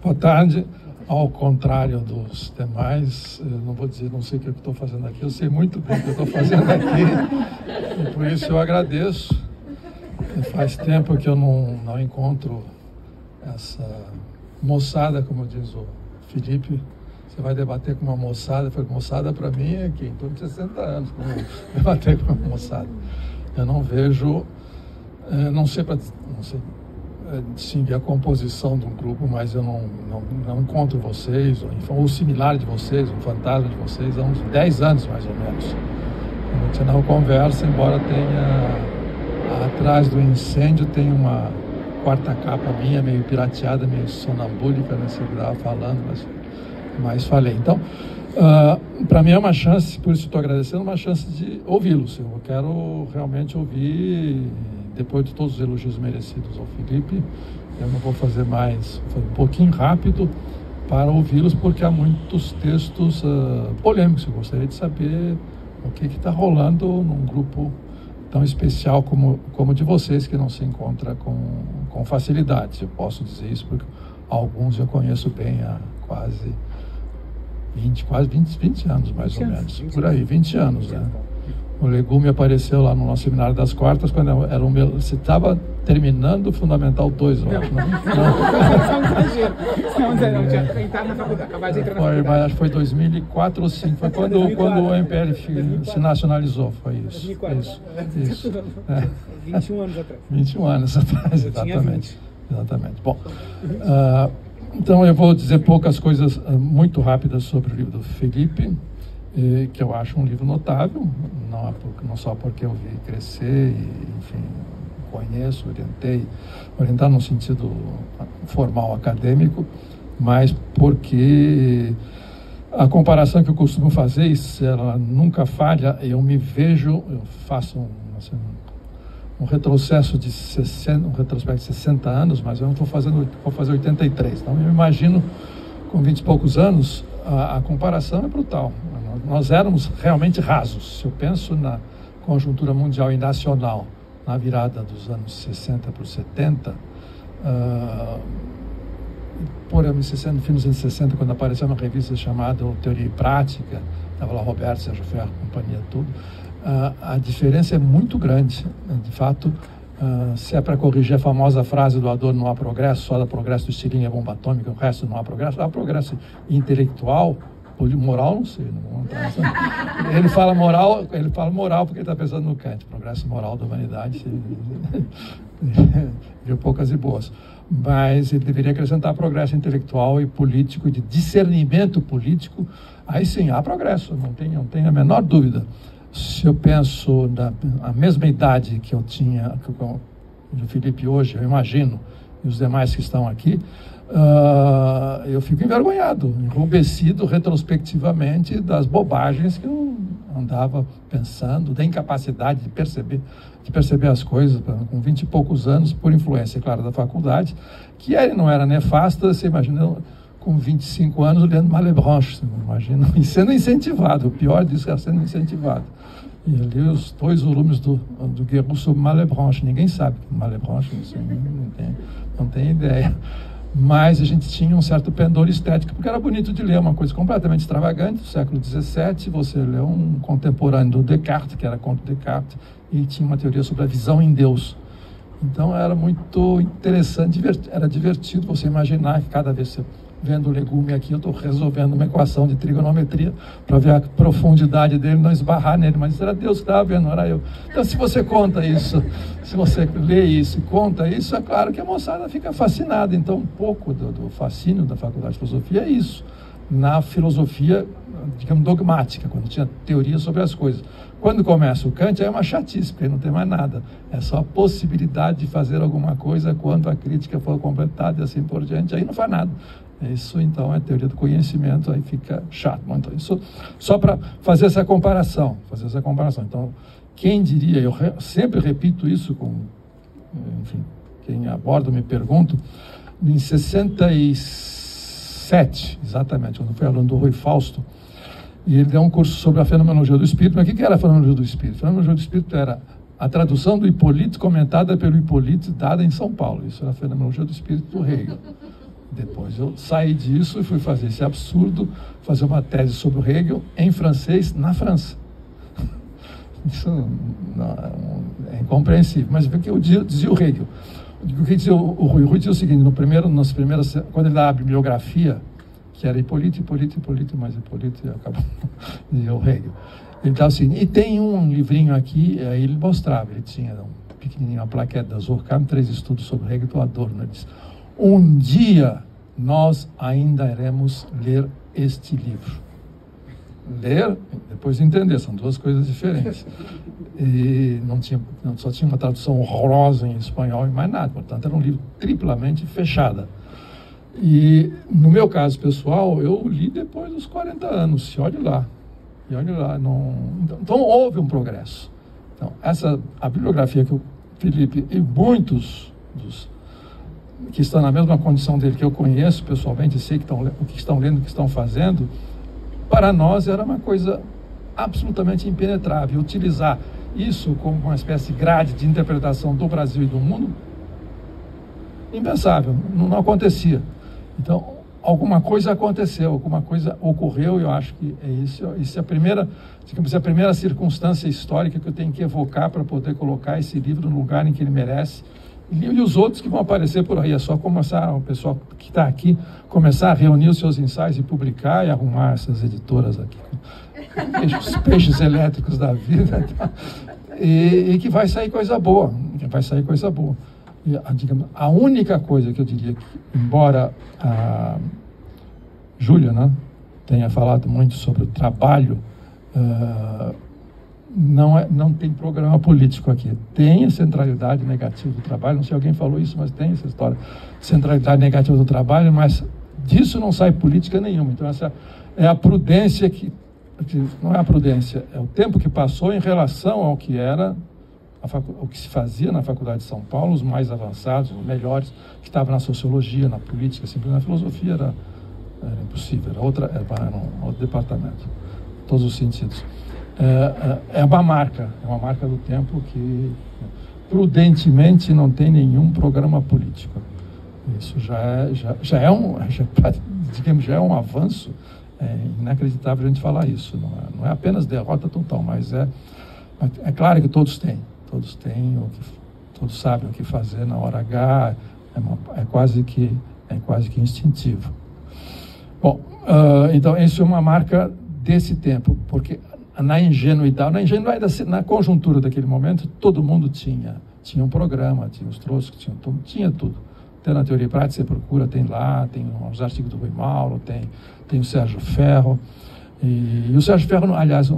Boa tarde. Ao contrário dos demais, eu não vou dizer, não sei o que eu estou fazendo aqui, eu sei muito bem o que eu estou fazendo aqui, e por isso eu agradeço. Faz tempo que eu não encontro essa moçada, como diz o Felipe. Você vai debater com uma moçada, moçada para mim é que em torno de 60 anos, como debater com uma moçada. Eu não vejo, não sei distinguir a composição de um grupo, mas eu não encontro vocês, ou similar de vocês, um fantasma de vocês, há uns 10 anos mais ou menos. A gente não conversa, embora tenha, atrás do incêndio tem uma quarta capa minha, meio pirateada, meio sonambúlica, né, você estava falando, mas falei. Então, para mim é uma chance, por isso estou agradecendo, uma chance de ouvi-los. Eu quero realmente ouvir, depois de todos os elogios merecidos ao Felipe, eu não vou fazer mais, vou fazer um pouquinho rápido para ouvi-los, porque há muitos textos polêmicos. Eu gostaria de saber o que está rolando num grupo tão especial como o de vocês, que não se encontra com facilidade. Eu posso dizer isso porque alguns eu conheço bem há quase 20 anos, mais ou menos. Por aí, 20 anos, né? O Legume apareceu lá no nosso seminário das quartas, quando era você estava terminando o Fundamental 2, eu acho, não? Não tinha entrado na faculdade, acabado de entrar na faculdade. Mas acho que foi 2004 ou 2005, foi quando o MPL se nacionalizou, foi isso. 2004. Isso. 21 anos atrás. 21 anos atrás, exatamente. Bom, então eu vou dizer poucas coisas muito rápidas sobre o livro do Felipe, que eu acho um livro notável, não só porque eu vi crescer e, enfim, conheço, orientar no sentido formal acadêmico, mas porque a comparação que eu costumo fazer, ela nunca falha. Eu faço um retrocesso de 60 anos, mas eu não vou fazer 83. Então eu imagino, com 20 e poucos anos, a comparação é brutal. Nós éramos realmente rasos. Se eu penso na conjuntura mundial e nacional, na virada dos anos 60 para os 70, no fim dos anos 60, quando apareceu uma revista chamada Teoria e Prática, estava lá Roberto, Sérgio Ferro, companhia, tudo, a diferença é muito grande. De fato, se é para corrigir a famosa frase do Adorno, não há progresso, só dá progresso do estilingue e a bomba atômica, o resto não há progresso intelectual, moral, não sei. Ele fala moral porque ele está pensando no Kant, progresso moral da humanidade, viu poucas e boas. Mas ele deveria acrescentar progresso intelectual e político, de discernimento político. Aí sim, há progresso, não tenho a menor dúvida. Se eu penso na mesma idade que eu tinha, o Felipe hoje, eu imagino, e os demais que estão aqui, eu fico envergonhado, enrubescido retrospectivamente das bobagens que eu andava pensando, da incapacidade de perceber as coisas com 20 e poucos anos, por influência, claro, da faculdade, que não era nefasta. Você imagina, com 25 anos, lendo Malebranche, imagina, e sendo incentivado, o pior disso é sendo incentivado. E eu li os 2 volumes do Guéroult sobre Malebranche. Ninguém sabe que Malebranche, não tem ideia. Mas a gente tinha um certo pendor estético, porque era bonito de ler, uma coisa completamente extravagante, do século XVII. Você leu um contemporâneo do Descartes, que era contra Descartes, e tinha uma teoria sobre a visão em Deus. Então era muito interessante, era divertido você imaginar que cada vez você vendo o legume aqui, eu estou resolvendo uma equação de trigonometria para ver a profundidade dele, não esbarrar nele, mas era Deus que estava vendo, não era eu. Então, se você conta isso, se você lê isso e conta isso, é claro que a moçada fica fascinada. Então, um pouco do fascínio da Faculdade de Filosofia é isso. Na filosofia, digamos, dogmática, quando tinha teoria sobre as coisas. Quando começa o Kant, é uma chatice, porque não tem mais nada. É só a possibilidade de fazer alguma coisa quando a crítica for completada e assim por diante. Aí não faz nada. Isso, então, é teoria do conhecimento, aí fica chato. Então, isso, só para fazer essa comparação. Então, quem diria, eu sempre repito isso, enfim, quem aborda me pergunta, em 67, exatamente, quando fui aluno do Rui Fausto, e ele deu um curso sobre a fenomenologia do espírito. Mas o que era a fenomenologia do espírito? A fenomenologia do espírito era a tradução do Hipólito comentada pelo Hipólito, dada em São Paulo. Isso era a fenomenologia do espírito do Hegel. Depois eu saí disso e fui fazer esse absurdo, fazer uma tese sobre o Hegel em francês na França. Isso é incompreensível. Mas o que eu dizia o Hegel? O que dizia o Rui dizia o seguinte, quando ele dá a bibliografia, que era Hipólito, mais Hipólito, e acabou, dizia o Hegel. Ele dava o seguinte, e tem um livrinho aqui, aí ele mostrava, ele tinha um pequenininho, uma plaquete da Durkheim, 3 estudos sobre Hegel do Adorno. Ele disse, um dia nós ainda iremos ler este livro. Ler, depois entender, são 2 coisas diferentes. E só tinha uma tradução horrorosa em espanhol e mais nada, portanto era um livro triplamente fechado. E no meu caso pessoal, eu li depois dos 40 anos, olhe lá. Então houve um progresso. Então, a bibliografia que o Felipe e muitos dos que estão na mesma condição dele, que eu conheço pessoalmente, sei o que estão lendo, o que estão fazendo, para nós era uma coisa absolutamente impenetrável. Utilizar isso como uma espécie de grade de interpretação do Brasil e do mundo, impensável, não acontecia. Então, alguma coisa aconteceu, alguma coisa ocorreu, e eu acho que é isso é a primeira circunstância histórica que eu tenho que evocar para poder colocar esse livro no lugar em que ele merece. E os outros que vão aparecer por aí, é só começar, o pessoal que está aqui, começar a reunir os seus ensaios e publicar e arrumar essas editoras aqui, os peixes elétricos da vida, e que vai sair coisa boa, E, digamos, a única coisa que eu diria que, embora a Júlia, né, tenha falado muito sobre o trabalho, não tem programa político aqui. Tem a centralidade negativa do trabalho, não sei se alguém falou isso, mas tem essa história, centralidade negativa do trabalho, mas disso não sai política nenhuma. Então essa é a prudência que não é a prudência, é o tempo que passou em relação ao que era o que se fazia na Faculdade de São Paulo, os mais avançados, os melhores, que estavam na sociologia, na política, sempre na filosofia era impossível, era um outro departamento, em todos os sentidos. É uma marca do tempo que prudentemente não tem nenhum programa político. Isso já é um avanço, inacreditável a gente falar isso. Não é apenas derrota total, mas é claro que todos têm, todos sabem o que fazer na hora H, é quase que instintivo. Bom, então isso é uma marca desse tempo, porque na ingenuidade, na conjuntura daquele momento, todo mundo tinha um programa, tinha os troscos, tinha tudo. Tem na Teoria Prática, você procura, tem lá, tem os artigos do Rui Mauro, tem o Sérgio Ferro. E o Sérgio Ferro, aliás,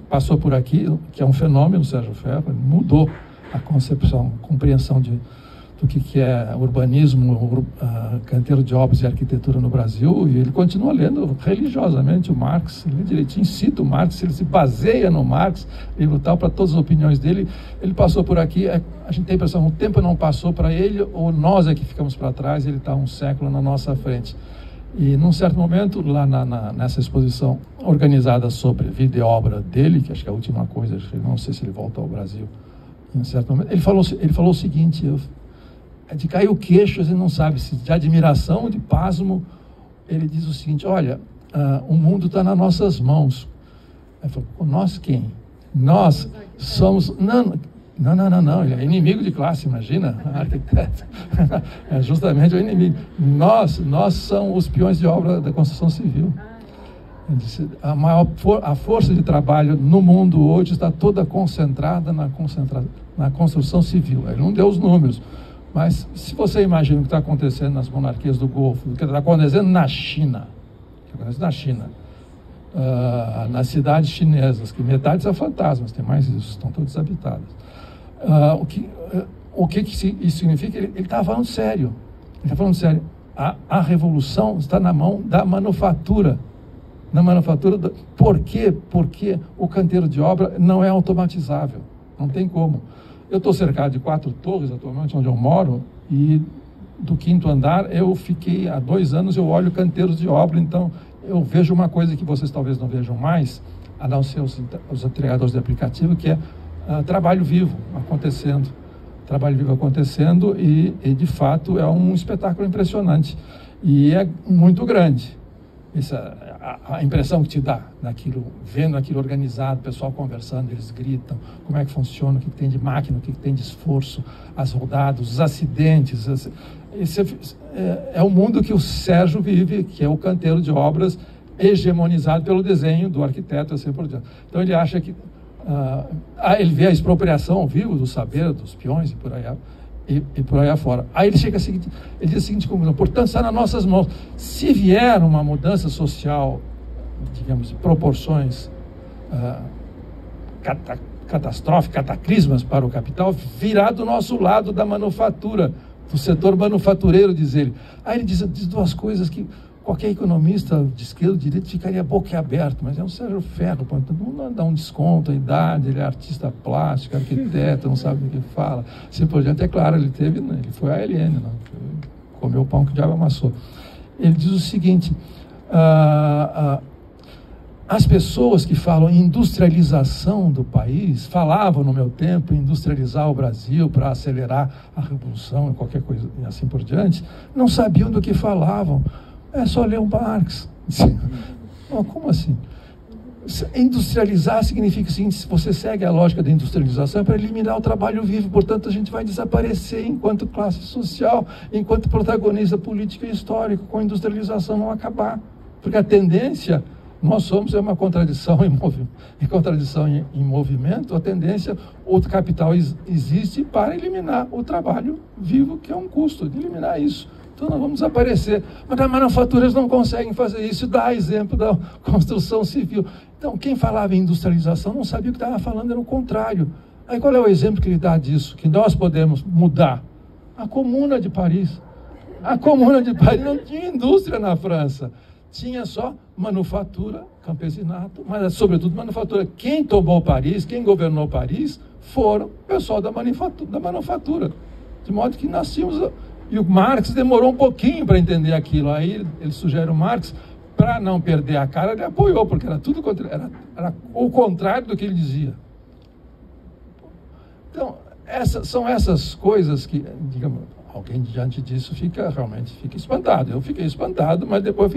passou por aqui, que é um fenômeno, o Sérgio Ferro, ele mudou a concepção, a compreensão do que é urbanismo, canteiro de obras e arquitetura no Brasil, e ele continua lendo religiosamente o Marx, ele direitinho cita o Marx, ele se baseia no Marx, livro tal, para todas as opiniões dele. Ele passou por aqui, a gente tem a impressão, o tempo não passou para ele, ou nós é que ficamos para trás, ele está um século na nossa frente. E num certo momento, lá nessa exposição organizada sobre vida e obra dele, que acho que é a última coisa, não sei se ele volta ao Brasil, em um certo momento, ele falou o seguinte, é de cair o queixo, a gente não sabe se de admiração ou de pasmo. Ele diz o seguinte: olha, o mundo está nas nossas mãos. Ele falou: nós quem? Nós somos... Não, ele é inimigo de classe, imagina, arquiteto. É justamente o inimigo. Nós somos os peões de obra da construção civil. Ele disse, a força de trabalho no mundo hoje está toda concentrada na construção civil. Ele não deu os números, mas se você imagina o que está acontecendo nas monarquias do Golfo, o que está acontecendo na China, nas cidades chinesas, que metade são fantasmas, tem mais isso, estão todas desabitadas. O que isso significa? Ele está falando sério. Ele está falando sério. A revolução está na mão da manufatura. Por quê? Porque o canteiro de obra não é automatizável. Não tem como. Eu estou cercado de 4 torres atualmente, onde eu moro, e do 5º andar eu fiquei há 2 anos, eu olho canteiros de obra, então eu vejo uma coisa que vocês talvez não vejam mais, a não ser os entregadores de aplicativo, que é trabalho vivo acontecendo. E de fato é um espetáculo impressionante. E é muito grande. A impressão que te dá daquilo, vendo aquilo organizado, o pessoal conversando, eles gritam, como é que funciona, o que tem de máquina, o que tem de esforço, as rodadas, os acidentes. Esse é o mundo que o Sérgio vive, que é o canteiro de obras hegemonizado pelo desenho do arquiteto, assim por diante. Então ele acha que ele vê a expropriação ao vivo do saber, dos peões e por aí afora. Aí ele chega ele diz a seguinte conclusão: portanto, está nas nossas mãos. Se vier uma mudança social, digamos, de proporções catastróficas, cataclismas para o capital, virá do nosso lado da manufatura, do setor manufatureiro, diz ele. Aí ele diz duas coisas que qualquer economista de esquerda, de direita, ficaria boquiaberto, mas é um Sérgio Ferro, não dá um desconto, a idade, ele é artista plástico, arquiteto, não sabe o que fala. Assim por diante, é claro, ele foi a ALN, comeu o pão que o diabo amassou. Ele diz o seguinte: as pessoas que falam em industrialização do país, falavam no meu tempo em industrializar o Brasil para acelerar a revolução e qualquer coisa assim por diante, não sabiam do que falavam. É só ler o Marx. Como assim? Industrializar significa o seguinte: se você segue a lógica da industrialização, é para eliminar o trabalho vivo, portanto a gente vai desaparecer enquanto classe social, enquanto protagonista político e histórico, com a industrialização não acabar. Porque a tendência, nós somos uma contradição em movimento, a tendência, outro capital existe para eliminar o trabalho vivo, que é um custo, de eliminar isso. Então nós vamos desaparecer. Mas as manufaturas não conseguem fazer isso. Dá exemplo da construção civil. Então quem falava em industrialização não sabia o que estava falando, era o contrário. Aí qual é o exemplo que ele dá disso? Que nós podemos mudar? A Comuna de Paris. A Comuna de Paris não tinha indústria na França. Tinha só manufatura, campesinato, mas sobretudo manufatura. Quem tomou Paris, quem governou Paris, foram o pessoal da manufatura. De modo que nós tínhamos... E o Marx demorou um pouquinho para entender aquilo. Aí ele sugere o Marx, para não perder a cara, ele apoiou, porque era tudo era o contrário do que ele dizia. Então, são essas coisas que, digamos, alguém diante disso realmente fica espantado. Eu fiquei espantado, mas depois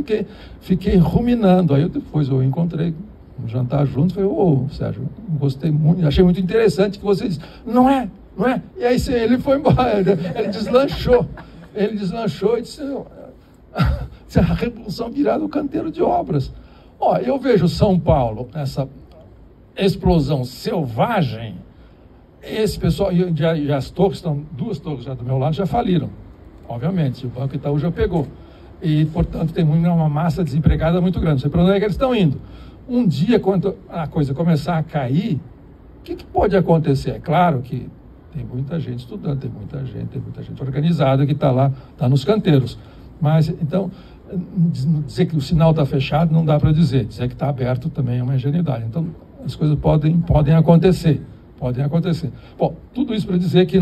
fiquei ruminando. Aí depois eu encontrei um jantar junto, falei: Sérgio, gostei muito, achei muito interessante que você disse. Não é? E aí ele foi embora, ele deslanchou e disse: a revolução virá do canteiro de obras. Eu vejo São Paulo, essa explosão selvagem, esse pessoal, e as torres, duas torres já do meu lado já faliram, obviamente, o Banco Itaú já pegou, e portanto tem uma massa desempregada muito grande. Não sei para onde é que eles estão indo. Um dia, quando a coisa começar a cair, o que pode acontecer? É claro que tem muita gente estudando, tem muita gente organizada que está lá, está nos canteiros. Mas, então, dizer que o sinal está fechado não dá para dizer. Dizer que está aberto também é uma ingenuidade. Então, as coisas podem acontecer. Bom, tudo isso para dizer que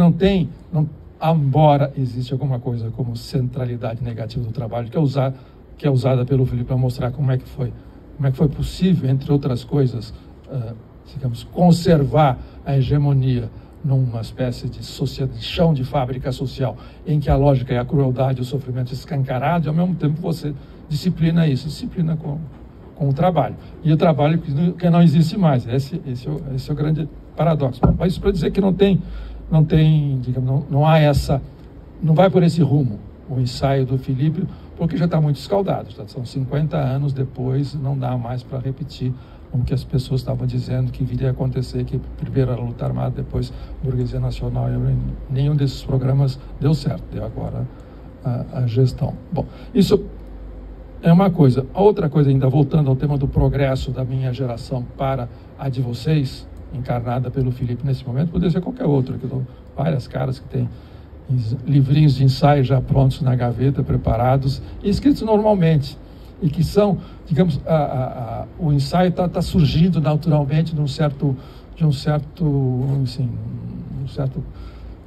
embora existe alguma coisa como centralidade negativa do trabalho, que é usada pelo Felipe para mostrar como é que foi possível, entre outras coisas, digamos, conservar a hegemonia numa espécie de chão de fábrica social, em que a lógica é a crueldade e o sofrimento escancarado, e ao mesmo tempo você disciplina com o trabalho. E o trabalho que não existe mais. Esse é o grande paradoxo. Mas isso para dizer que não digamos, não há não vai por esse rumo o ensaio do Felipe, porque já está muito escaldado. São 50 anos depois, não dá mais para repetir como que as pessoas estavam dizendo que viria a acontecer, que primeiro era a luta armada, depois a burguesia nacional. Nenhum desses programas deu certo, deu agora a gestão. Bom, isso é uma coisa. A outra coisa, ainda voltando ao tema do progresso da minha geração para a de vocês, encarnada pelo Felipe nesse momento, poderia ser qualquer outro. Aqui dou várias caras que têm livrinhos de ensaio já prontos na gaveta, preparados, e escritos normalmente, e que são, digamos, o ensaio está surgindo naturalmente de um certo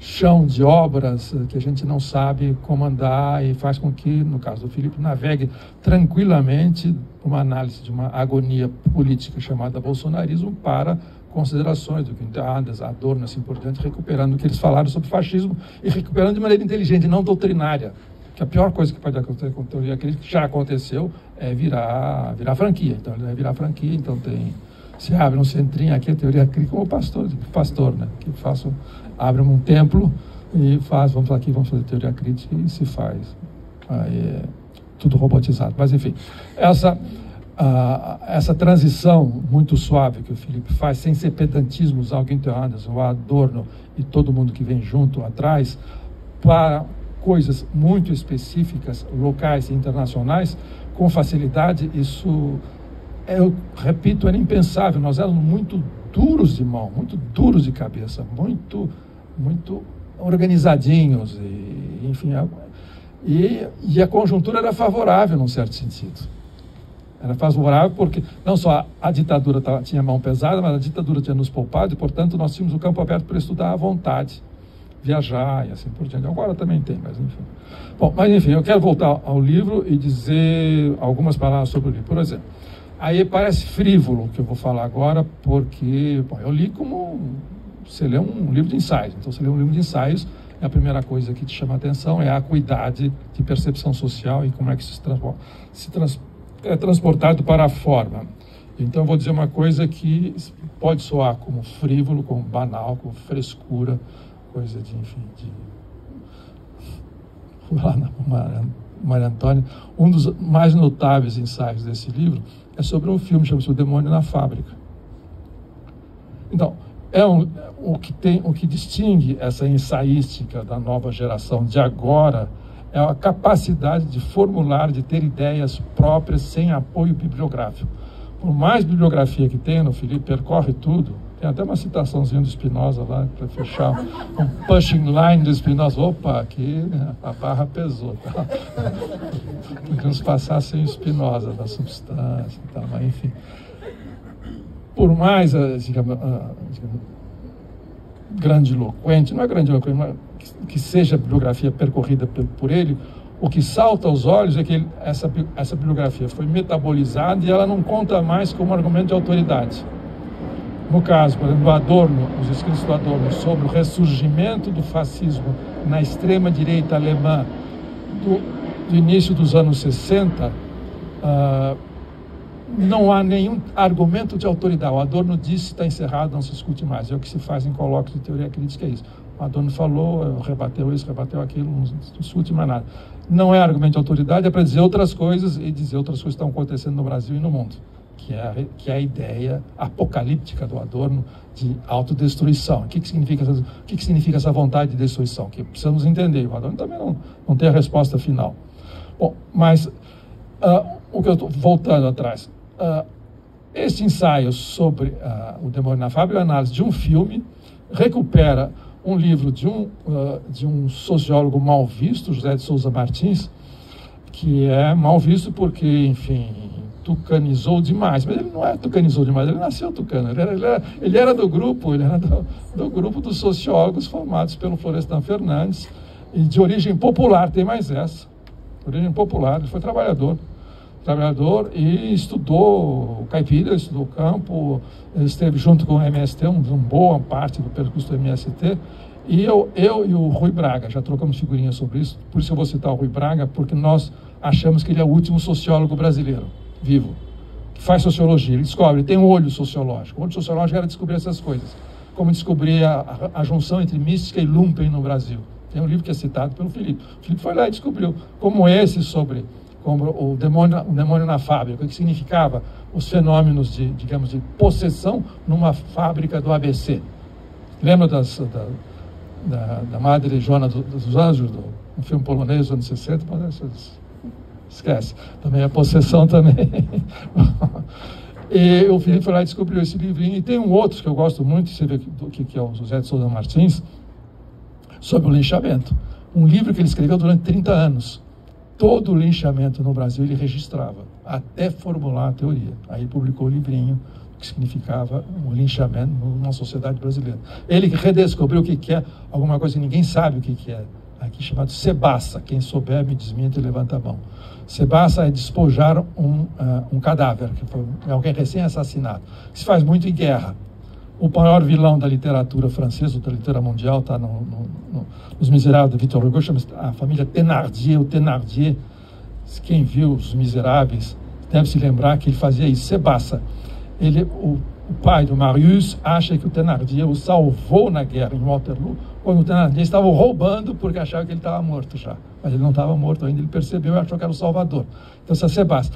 chão de obras que a gente não sabe comandar, e faz com que, no caso do Felipe, navegue tranquilamente uma análise de uma agonia política chamada bolsonarismo para considerações do Quintas, Adorno, assim por diante, recuperando o que eles falaram sobre fascismo e recuperando de maneira inteligente, não doutrinária, que a pior coisa que pode acontecer com teoria crítica, que já aconteceu, é virar franquia. Então, ele vai virar franquia, então se abre um centrinho aqui, a teoria crítica, como pastor, né? Que abre um templo e vamos fazer teoria crítica e se faz. Aí é tudo robotizado. Mas, enfim, essa transição muito suave que o Felipe faz, sem ser pedantismo, usar o Günther Anders, o Adorno e todo mundo que vem junto atrás, para coisas muito específicas, locais e internacionais, com facilidade, isso, eu repito, era impensável. Nós éramos muito duros de mão, muito duros de cabeça, muito organizadinhos, e, enfim, e a conjuntura era favorável, num certo sentido. Era favorável porque não só a ditadura tinha mão pesada, mas a ditadura tinha nos poupado e, portanto, nós tínhamos o campo aberto para estudar à vontade, viajar e assim por diante. Agora também tem, mas enfim. Bom, mas enfim, eu quero voltar ao livro e dizer algumas palavras sobre o livro. Por exemplo, aí parece frívolo o que eu vou falar agora, porque eu li como você lê um livro de ensaios. Então, você lê um livro de ensaios, a primeira coisa que te chama a atenção é a acuidade de percepção social e como é que é transportado para a forma. Então, eu vou dizer uma coisa que pode soar como frívolo, como banal, como frescura, coisa de, enfim, lá na Maria Antônia. Um dos mais notáveis ensaios desse livro é sobre um filme chamado O Demônio na Fábrica. Então, o que distingue essa ensaística da nova geração de agora é a capacidade de formular, de ter ideias próprias sem apoio bibliográfico. Por mais bibliografia que tenha no Felipe, percorre tudo. Tem até uma citaçãozinha do Spinoza lá, para fechar, um pushing line do Spinoza. Opa, aqui a barra pesou. Tá? Podemos passar sem o Spinoza, da substância e tal, mas enfim. Por mais, digamos, grandiloquente, não é grandiloquente, mas que seja a bibliografia percorrida por ele, o que salta aos olhos é que essa bibliografia foi metabolizada e ela não conta mais como argumento de autoridade. No caso, por exemplo, do Adorno, os escritos do Adorno sobre o ressurgimento do fascismo na extrema-direita alemã do início dos anos 60, não há nenhum argumento de autoridade. O Adorno disse, está encerrado, não se discute mais. É o que se faz em colóquios de teoria crítica, é isso. O Adorno falou, rebateu isso, rebateu aquilo, não se discute mais nada. Não é argumento de autoridade, é para dizer outras coisas e dizer outras coisas que estão acontecendo no Brasil e no mundo, que é a ideia apocalíptica do Adorno de autodestruição. O que significa essa vontade de destruição? Que precisamos entender. O Adorno também não tem a resposta final. Bom, mas o que eu estou voltando atrás, este ensaio sobre o Demônio na Fábrica é a análise de um filme, recupera um livro de um sociólogo mal visto, José de Souza Martins, que é mal visto porque, enfim, tucanizou demais, mas ele não tucanizou demais, ele nasceu tucano, ele era do grupo dos sociólogos formados pelo Florestan Fernandes, e de origem popular, tem mais essa, origem popular, ele foi trabalhador e estudou caipira, estudou campo, esteve junto com o MST, uma boa parte do percurso do MST, e eu e o Rui Braga, já trocamos figurinhas sobre isso, por isso eu vou citar o Rui Braga, porque nós achamos que ele é o último sociólogo brasileiro, vivo, que faz sociologia, ele descobre, ele tem um olho sociológico. O olho sociológico era descobrir essas coisas, como descobrir a junção entre mística e lumpen no Brasil. Tem um livro que é citado pelo Felipe. O Felipe foi lá e descobriu, como esse sobre o demônio na fábrica, o que significava os fenômenos de possessão numa fábrica do ABC. Lembra da Madre Joana dos Anjos, um filme polonês dos anos 60? Mas esquece. Também a possessão também. E o Felipe foi lá e descobriu esse livrinho. E tem um outro que eu gosto muito, você vê que é o José de Souza Martins, sobre o linchamento. Um livro que ele escreveu durante 30 anos. Todo o linchamento no Brasil ele registrava, até formular a teoria. Aí ele publicou o livrinho que significava o linchamento numa sociedade brasileira. Ele redescobriu o que é alguma coisa que ninguém sabe o que é, aqui chamado cebaça. Quem souber me desminta e levanta a mão. Cebaça é despojar um cadáver, que foi alguém recém-assassinado. Se faz muito em guerra. O maior vilão da literatura francesa, da literatura mundial, está nos Miseráveis de Victor Hugo, chama-se a família Thénardier. O Thénardier, quem viu Os Miseráveis, deve se lembrar que ele fazia isso. Sebassa, o pai do Marius acha que o Thénardier o salvou na guerra em Waterloo, quando o Thénardier estava roubando porque achava que ele estava morto já. Mas ele não estava morto ainda, ele percebeu e achou que era o salvador. Então, essa Sebassa.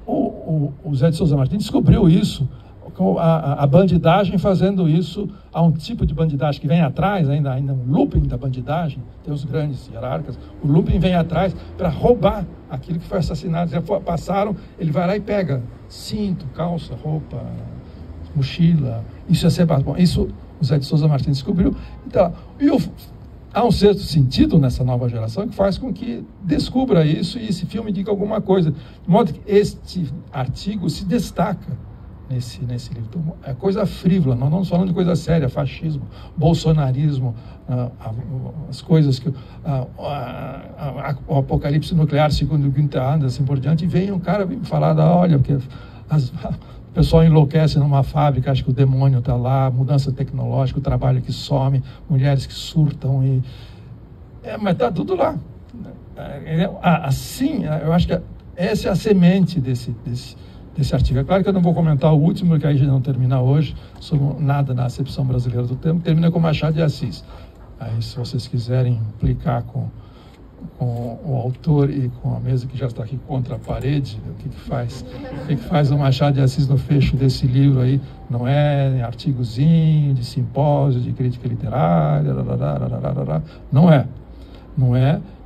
O Zé de Souza Martins descobriu isso, com a bandidagem fazendo isso. Há um tipo de bandidagem que vem atrás, ainda um looping da bandidagem, tem os grandes hierarcas, o looping vem atrás para roubar aquilo que foi assassinado. Já passaram, ele vai lá e pega cinto, calça, roupa, mochila. Isso é Sebassa. Bom, isso o Zé de Souza Martins descobriu. Então, há um certo sentido nessa nova geração que faz com que descubra isso e esse filme diga alguma coisa. De modo que este artigo se destaca nesse livro. Então, é coisa frívola, nós não estamos falando de coisa séria, fascismo, bolsonarismo, as coisas que... o apocalipse nuclear, segundo o Günther Anders, assim por diante, e vem um cara falar, olha, porque o pessoal enlouquece numa fábrica, acha que o demônio está lá, mudança tecnológica, o trabalho que some, mulheres que surtam, mas está tudo lá. Assim, eu acho que essa é a semente desse artigo. É claro que eu não vou comentar o último, porque aí já não termina hoje, sobre nada na acepção brasileira do termo, termina com Machado de Assis. Aí, se vocês quiserem implicar com o autor e com a mesa que já está aqui contra a parede, o que faz o Machado de Assis no fecho desse livro aí, não é artigozinho de simpósio, de crítica literária, não é.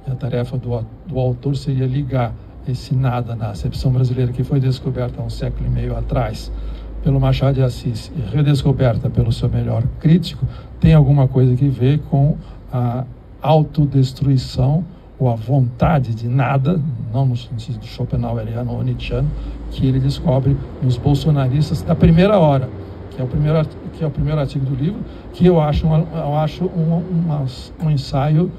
E a tarefa do autor seria ligar esse nada na acepção brasileira que foi descoberta há um século e meio atrás pelo Machado de Assis e redescoberta pelo seu melhor crítico, tem alguma coisa que ver com a autodestruição ou a vontade de nada, não no sentido schopenhaueriano ou nietzscheano, que ele descobre nos bolsonaristas da primeira hora, que é o primeiro artigo do livro, que eu acho um ensaio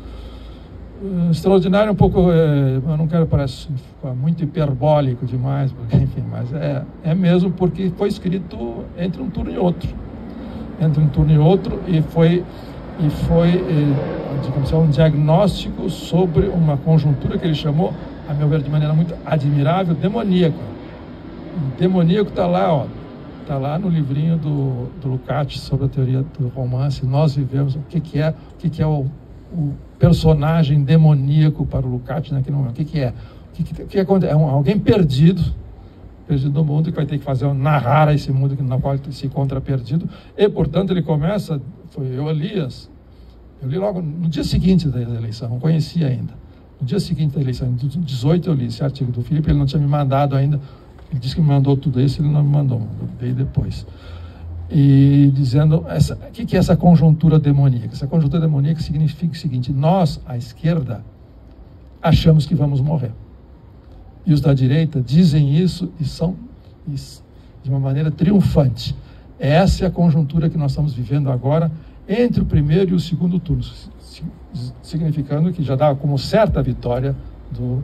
extraordinário, um pouco, eu não quero parecer muito hiperbólico demais, porque, enfim, mas é mesmo porque foi escrito entre um turno e outro, e foi digamos assim, um diagnóstico sobre uma conjuntura que ele chamou, a meu ver, de maneira muito admirável, demoníaco. O demoníaco está lá no livrinho do Lukács sobre a teoria do romance. Nós vivemos o que é o personagem demoníaco para o Lukács naquele momento. O que é? O que acontece? É alguém perdido no mundo, que vai ter que narrar esse mundo no qual ele se encontra perdido, e, portanto, ele começa, eu li logo no dia seguinte da eleição, não conhecia ainda. No dia seguinte da eleição, em 2018, eu li esse artigo do Filipe, ele não tinha me mandado ainda, ele disse que me mandou tudo isso, ele não me mandou, eu dei depois. E dizendo, o que é essa conjuntura demoníaca? Essa conjuntura demoníaca significa o seguinte: nós, à esquerda, achamos que vamos morrer. E os da direita dizem isso e são de uma maneira triunfante. Essa é a conjuntura que nós estamos vivendo agora entre o primeiro e o segundo turno, significando que já dá como certa a vitória do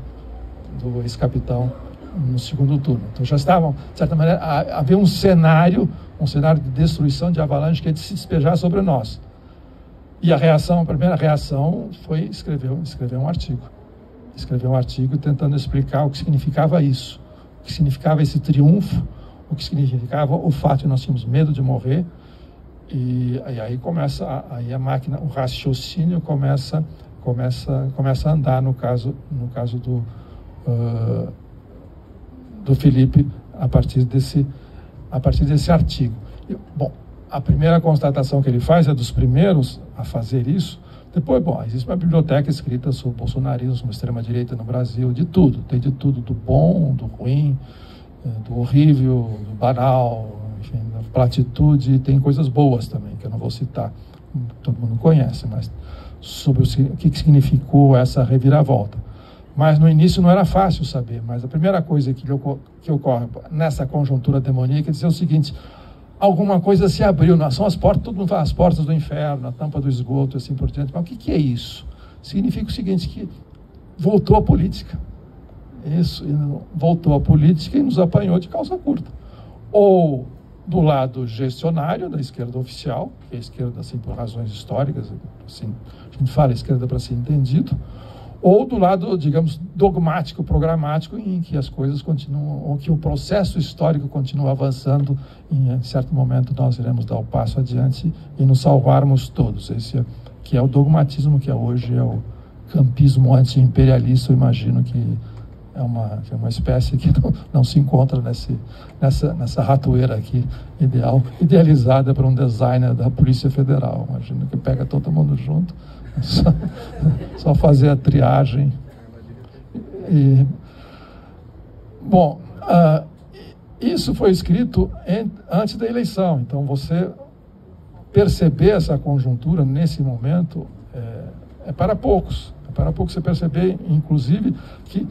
ex-capitão no segundo turno. Então já estavam, de certa maneira, havia um cenário de destruição, de avalanche que ia se despejar sobre nós. E a primeira reação foi escrever um artigo. Escrever um artigo tentando explicar o que significava isso, o que significava esse triunfo, o que significava o fato de nós tínhamos medo de morrer. E aí começa a máquina, o raciocínio começa a andar no caso do Filipe a partir desse artigo. Bom, a primeira constatação que ele faz é dos primeiros a fazer isso. Depois, existe uma biblioteca escrita sobre o bolsonarismo, sobre a extrema-direita no Brasil, de tudo, tem de tudo, do bom, do ruim, do horrível, do banal, enfim, da platitude, tem coisas boas também, que eu não vou citar, todo mundo conhece, mas sobre o que significou essa reviravolta. Mas no início não era fácil saber, mas a primeira coisa que ocorre nessa conjuntura demoníaca é dizer o seguinte: alguma coisa se abriu, são as portas, todo mundo fala as portas do inferno, a tampa do esgoto, assim por diante. Mas o que é isso? Significa o seguinte, que voltou a política. Isso, voltou a política e nos apanhou de calça curta. Ou do lado gestionário da esquerda oficial, que é a esquerda, assim, por razões históricas, assim, a gente fala esquerda para ser entendido, ou do lado, digamos, dogmático, programático, em que as coisas continuam, ou que o processo histórico continua avançando, e em certo momento nós iremos dar o passo adiante e nos salvarmos todos. Esse que é o dogmatismo, que hoje é o campismo anti-imperialista. Eu imagino que é uma espécie que não se encontra nessa ratoeira aqui, idealizada por um designer da Polícia Federal. Imagino que pega todo mundo junto, só fazer a triagem. Bom, isso foi escrito antes da eleição, então você perceber essa conjuntura nesse momento é para poucos. É para poucos você perceber, inclusive, que,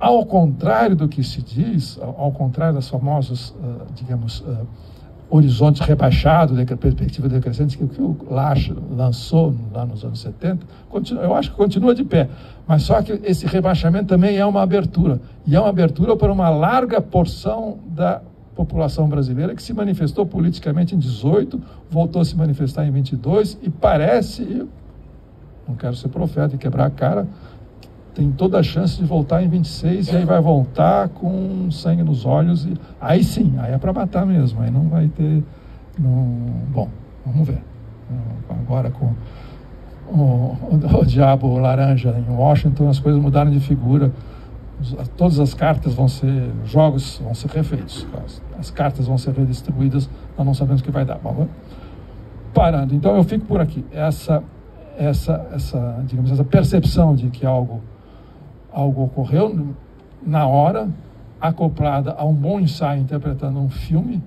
ao contrário do que se diz, ao contrário das famosas, digamos, horizonte rebaixado, da perspectiva decrescente, que o Lach lançou lá nos anos 70, eu acho que continua de pé. Mas só que esse rebaixamento também é uma abertura. E é uma abertura para uma larga porção da população brasileira que se manifestou politicamente em 18, voltou a se manifestar em 22 e parece, não quero ser profeta e quebrar a cara, tem toda a chance de voltar em 26 e aí vai voltar com sangue nos olhos. E aí sim, aí é para matar mesmo, aí não vai ter... Bom, vamos ver. Agora com o diabo laranja em Washington, as coisas mudaram de figura. Todas as cartas jogos vão ser refeitos, as cartas vão ser redistribuídas, nós não sabemos o que vai dar. Bom, parando, então eu fico por aqui. Digamos, essa percepção de que algo ocorreu na hora, acoplada a um bom ensaio interpretando um filme,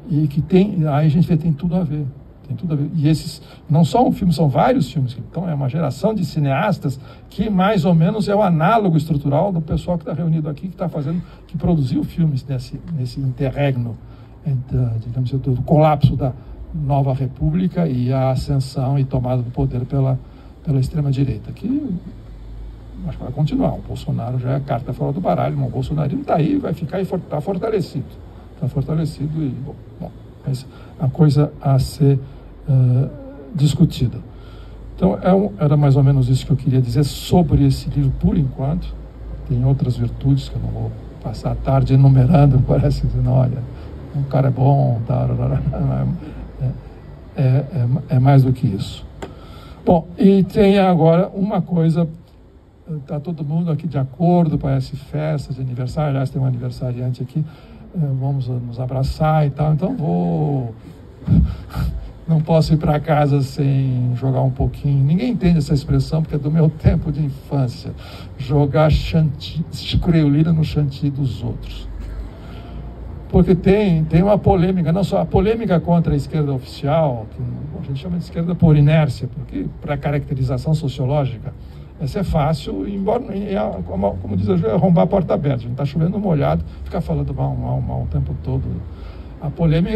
e que aí a gente vê que tem tudo a ver. Tem tudo a ver. E esses, não só um filme, são vários filmes. Então é uma geração de cineastas que mais ou menos é o análogo estrutural do pessoal que está reunido aqui, que produziu filmes nesse interregno, digamos, do colapso da nova república e a ascensão e tomada do poder pela extrema-direita, que acho que vai continuar. O Bolsonaro já é a carta fora do baralho, mas o bolsonarismo está aí, vai ficar e está fortalecido. Está fortalecido e, bom, mas a coisa a ser discutida. Então, era mais ou menos isso que eu queria dizer sobre esse livro, por enquanto. Tem outras virtudes que eu não vou passar a tarde enumerando, parece dizendo, olha, um cara é bom, é mais do que isso. Bom, e tem agora uma coisa, está todo mundo aqui de acordo, parece festa de aniversário, aliás, tem um aniversariante aqui, vamos nos abraçar e tal, então não posso ir para casa sem jogar um pouquinho. Ninguém entende essa expressão, porque é do meu tempo de infância. Jogar criolina no chantilly dos outros. Porque tem uma polêmica, não só a polêmica contra a esquerda oficial, que a gente chama de esquerda por inércia, porque para caracterização sociológica, essa é fácil, embora, como diz a Ju, é arrombar a porta aberta. A gente está chovendo molhado, ficar falando mal o tempo todo. A polêmica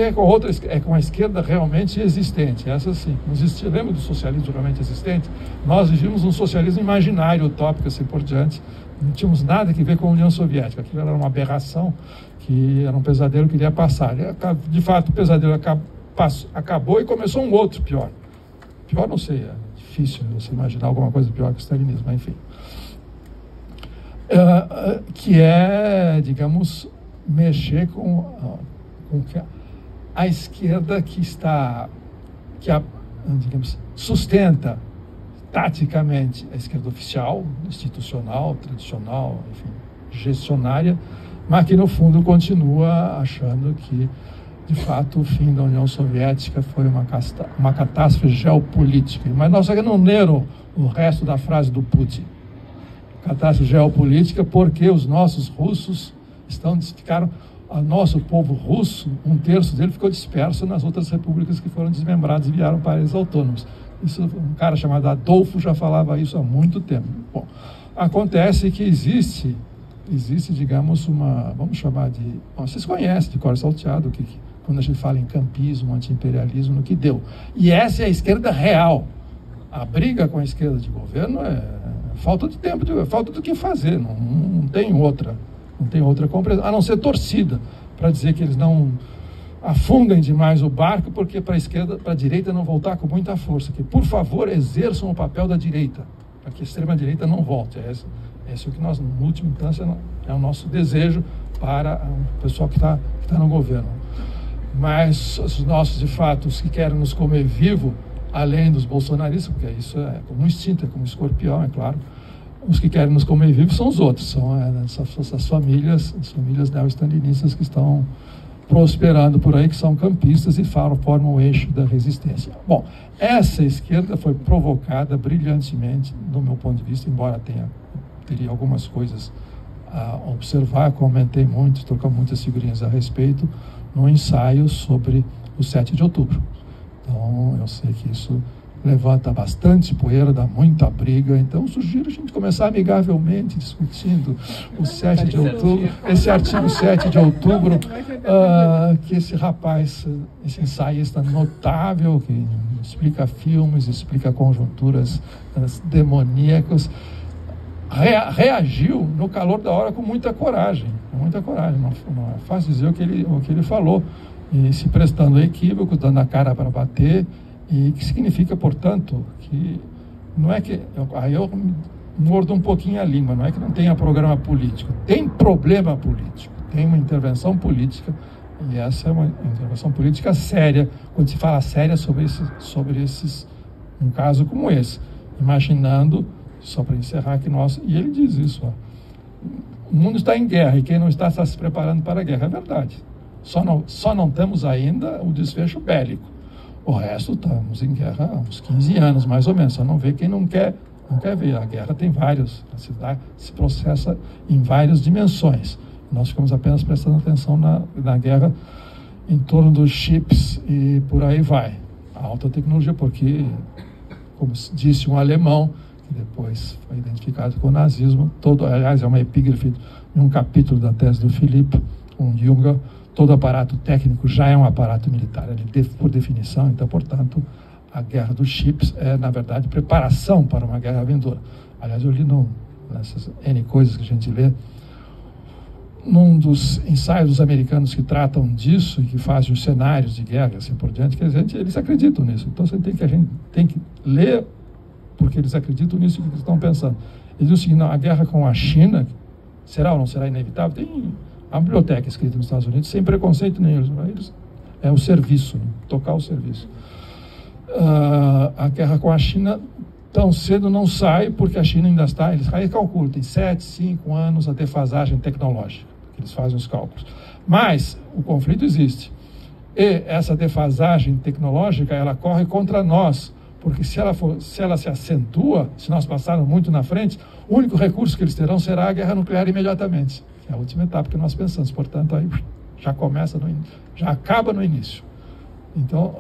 é com a esquerda realmente existente. Essa sim. Lembra do socialismo realmente existente? Nós vivíamos um socialismo imaginário, utópico, assim por diante. Não tínhamos nada que ver com a União Soviética. Aquilo era uma aberração, que era um pesadelo que iria passar. De fato, o pesadelo acabou e começou um outro pior. Pior, não sei, é difícil você imaginar alguma coisa pior que o stalinismo, mas enfim. Que é, digamos, mexer com a esquerda digamos, sustenta taticamente a esquerda oficial, institucional, tradicional, enfim, gestionária, mas que no fundo continua achando que, de fato, o fim da União Soviética foi uma catástrofe geopolítica. Mas nós não leram o resto da frase do Putin. Catástrofe geopolítica porque os nossos russos o nosso povo russo, 1/3 dele ficou disperso nas outras repúblicas que foram desmembradas e viraram países autônomos. Isso, um cara chamado Adolfo já falava isso há muito tempo. Bom, acontece que existe, digamos, vamos chamar de... Bom, vocês conhecem de cor salteado, quando a gente fala em campismo, anti-imperialismo, no que deu. E essa é a esquerda real. A briga com a esquerda de governo é falta de tempo, falta do que fazer, não tem outra compreensão, a não ser torcida, para dizer que eles não afundem demais o barco, porque para a esquerda, para a direita não voltar com muita força. Que, por favor, exerçam o papel da direita, para que a extrema-direita não volte. Esse é o que nós, em última instância, é o nosso desejo para o pessoal que está no governo. Mas os nossos, de fato, os que querem nos comer vivo, além dos bolsonaristas, porque isso é como um instinto, é como um escorpião, é claro, os que querem nos comer vivo são os outros, são essas famílias neo-stalinistas que estão prosperando por aí, que são campistas e formam o eixo da resistência. Bom, essa esquerda foi provocada brilhantemente, do meu ponto de vista, embora teria algumas coisas a observar, comentei muito, trocamos muitas figurinhas a respeito, no ensaio sobre o 7 de outubro. Então, eu sei que isso levanta bastante poeira, dá muita briga, então sugiro a gente começar amigavelmente discutindo o 7 de outubro, esse artigo 7 de outubro, que esse rapaz, esse ensaísta notável, que explica filmes, explica conjunturas demoníacas, reagiu no calor da hora com muita coragem, não é fácil dizer o que ele falou, e se prestando a equívoco, dando a cara para bater, e que significa, portanto, que não é que... Aí eu mordo um pouquinho a língua, não é que não tenha programa político, tem problema político, tem uma intervenção política, e essa é uma intervenção política séria, quando se fala séria sobre esses um caso como esse, imaginando, só para encerrar que nós... E ele diz isso, o mundo está em guerra, e quem não está se preparando para a guerra, é verdade. Só não temos ainda o desfecho bélico. O resto, estamos em guerra há uns 15 anos, mais ou menos. Só não vê quem não quer ver. A guerra tem vários, se processa em várias dimensões. Nós ficamos apenas prestando atenção na guerra em torno dos chips e por aí vai. A alta tecnologia, porque, como disse um alemão, que depois foi identificado com o nazismo, aliás, é uma epígrafe em um capítulo da tese do Philipp, com Junger, todo aparato técnico já é um aparato militar, por definição, então, portanto, a guerra dos chips é, na verdade, preparação para uma guerra vindoura. Aliás, eu li nessas N coisas que a gente lê, num dos ensaios dos americanos que tratam disso e que fazem os cenários de guerra, assim por diante, que eles acreditam nisso. Então, a gente tem que ler, porque eles acreditam nisso que eles estão pensando. Eles dizem o seguinte, não, a guerra com a China, será ou não será inevitável? Tem a biblioteca escrita nos Estados Unidos, sem preconceito nenhum. É o serviço, tocar o serviço. A guerra com a China tão cedo não sai, porque a China ainda está, eles calculam, tem 7, 5 anos a defasagem tecnológica, que eles fazem os cálculos. Mas o conflito existe. E essa defasagem tecnológica, ela corre contra nós, porque se ela se acentua, se nós passarmos muito na frente, o único recurso que eles terão será a guerra nuclear imediatamente. É a última etapa que nós pensamos, portanto, aí já começa, já acaba no início. Então,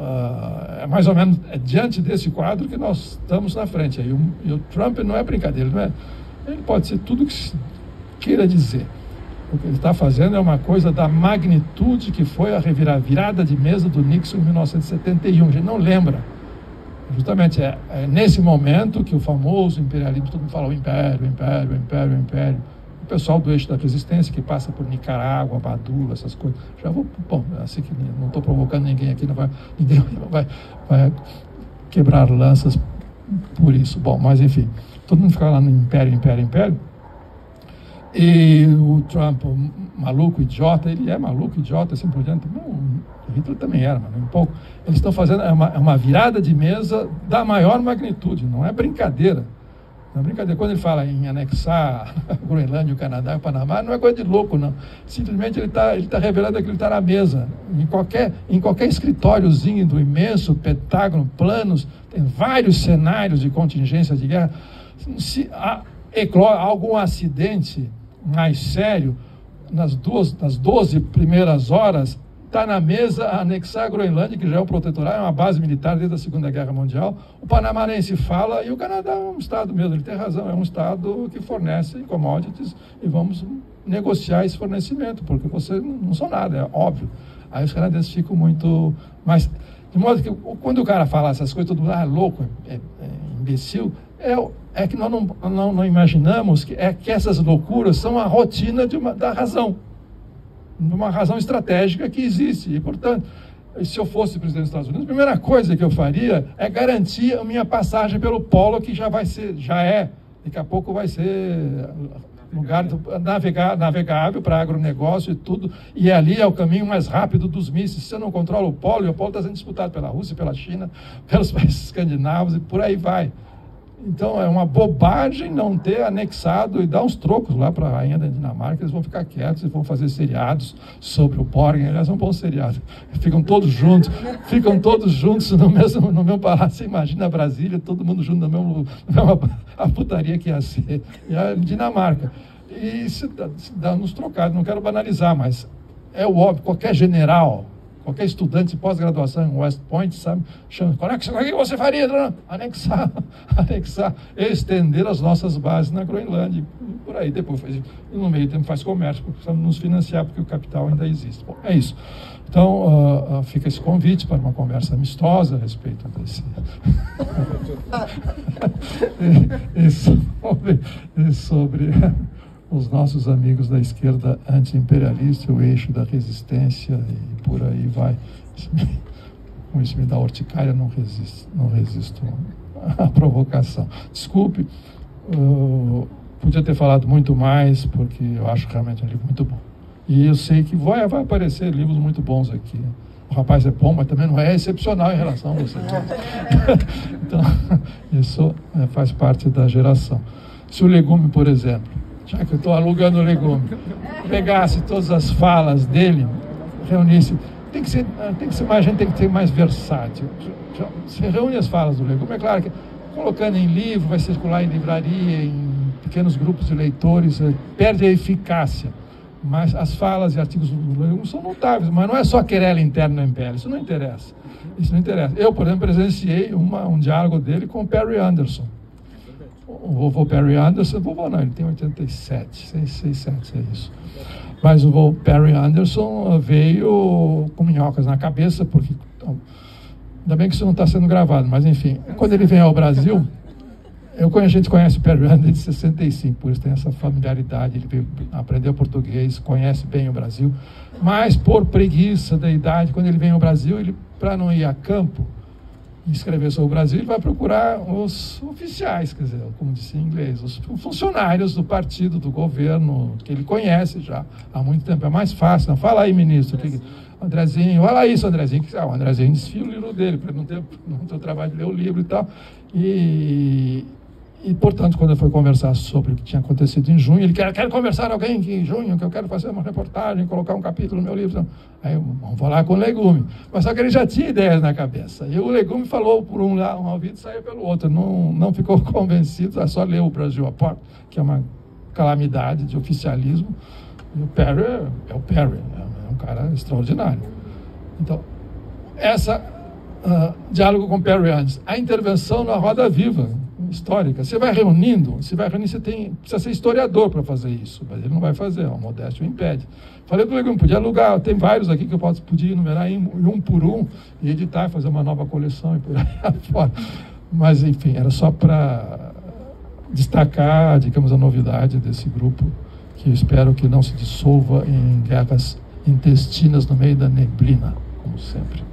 é mais ou menos diante desse quadro que nós estamos na frente. E o Trump não é brincadeira, ele pode ser tudo o que se queira dizer. O que ele está fazendo é uma coisa da magnitude que foi a virada de mesa do Nixon em 1971. A gente não lembra. Justamente é nesse momento que o famoso imperialismo, todo mundo fala o império, império, império, império. O pessoal do eixo da resistência, que passa por Nicarágua, Maduro, essas coisas. Já vou, bom, assim que não estou provocando ninguém aqui, ninguém vai quebrar lanças por isso. Bom, mas enfim, todo mundo fica lá no império, império, império. E o Trump, maluco, idiota, ele é maluco, idiota, assim por diante. Não, o Hitler também era, mas um pouco. Eles estão fazendo uma virada de mesa da maior magnitude, não é brincadeira. Não é brincadeira. Quando ele fala em anexar a Groenlândia, o Canadá e o Panamá, não é coisa de louco, não. Simplesmente ele tá revelando aquilo que está na mesa. Em qualquer escritóriozinho do imenso Pentágono, planos, tem vários cenários de contingência de guerra. Se eclore algum acidente mais sério, nas 12 primeiras horas, está na mesa a anexar a Groenlândia, que já é o protetorado, é uma base militar desde a Segunda Guerra Mundial. O panamarense fala, e o Canadá é um estado mesmo, ele tem razão, é um estado que fornece commodities, e vamos negociar esse fornecimento, porque vocês não são nada, é óbvio. Aí os canadenses ficam muito... Mas, de modo que, quando o cara fala essas coisas, todo mundo, louco, é imbecil, é que nós não imaginamos que essas loucuras são a rotina da razão. uma razão estratégica que existe. E, portanto, se eu fosse presidente dos Estados Unidos, a primeira coisa que eu faria é garantir a minha passagem pelo Polo, que daqui a pouco vai ser lugar navegável para agronegócio e tudo, e ali é o caminho mais rápido dos mísseis. Se você não controla o Polo, e o Polo está sendo disputado pela Rússia, pela China, pelos países escandinavos, e por aí vai. Então, é uma bobagem não ter anexado e dar uns trocos lá para a rainha da Dinamarca. Eles vão ficar quietos e vão fazer seriados sobre o Borgen. Aliás, é um bom seriado. Ficam todos juntos no mesmo palácio. Você imagina a Brasília, todo mundo junto no mesmo a putaria que ia ser. E a Dinamarca. E se dá nos trocados. Não quero banalizar, mas é o óbvio. Qualquer general, qualquer estudante de pós-graduação em West Point, sabe, chama, o que você faria? Anexar, estender as nossas bases na Groenlândia, por aí, depois, no meio tempo faz comércio, porque precisamos nos financiar, porque o capital ainda existe. Bom, é isso. Então, fica esse convite para uma conversa amistosa a respeito desse... sobre os nossos amigos da esquerda anti-imperialista, o eixo da resistência e por aí vai. Com isso me dá urticária, não resisto à provocação. Desculpe, podia ter falado muito mais, porque eu acho realmente um livro muito bom. E eu sei que vai aparecer livros muito bons aqui. O rapaz é bom, mas também não é excepcional em relação a você. Então, isso faz parte da geração. Se o Legume, por exemplo, já que eu estou alugando o Legume, pegasse todas as falas dele, reunisse, tem que ser mais, a gente tem que ser mais versátil. Se reúne as falas do Legume, é claro que colocando em livro, vai circular em livraria, em pequenos grupos de leitores, perde a eficácia. Mas as falas e artigos do Legume são notáveis, mas não é só querela interna no MPL, isso não interessa. Eu, por exemplo, presenciei um diálogo dele com o Perry Anderson. O vovô Perry Anderson, ele tem 87, 67, é isso. Mas o vovô Perry Anderson veio com minhocas na cabeça, porque, ainda bem que isso não está sendo gravado, mas enfim, quando ele vem ao Brasil, a gente conhece o Perry Anderson de 65, por isso tem essa familiaridade, ele veio aprender português, conhece bem o Brasil, mas por preguiça da idade, quando ele vem ao Brasil, para não ir a campo, escrever sobre o Brasil, ele vai procurar os oficiais, quer dizer, como disse em inglês, os funcionários do partido, do governo, que ele conhece já há muito tempo. É mais fácil. Não, fala aí, ministro. Andrezinho, olha isso, Andrezinho. O Andrezinho desfia o livro dele, para não ter o trabalho de ler o livro e tal. E, portanto, quando eu fui conversar sobre o que tinha acontecido em junho, ele quer conversar com alguém que em junho, que eu quero fazer uma reportagem, colocar um capítulo no meu livro. Então, aí vamos falar com o Legume. Mas só que ele já tinha ideias na cabeça. E o Legume falou por um ouvido e saiu pelo outro. Não ficou convencido, só leu o Brasil à Porta, que é uma calamidade de oficialismo. E o Perry é o Perry, é um cara extraordinário. Então, diálogo com Perry Anderson. A intervenção na roda viva, histórica. Você vai reunindo, você precisa ser historiador para fazer isso, mas ele não vai fazer, a modéstia o impede. Falei para o Legume, podia alugar, tem vários aqui que eu podia enumerar um por um, e editar, fazer uma nova coleção e por aí afora. Mas, enfim, era só para destacar, digamos, a novidade desse grupo, que eu espero que não se dissolva em guerras intestinas no meio da neblina, como sempre.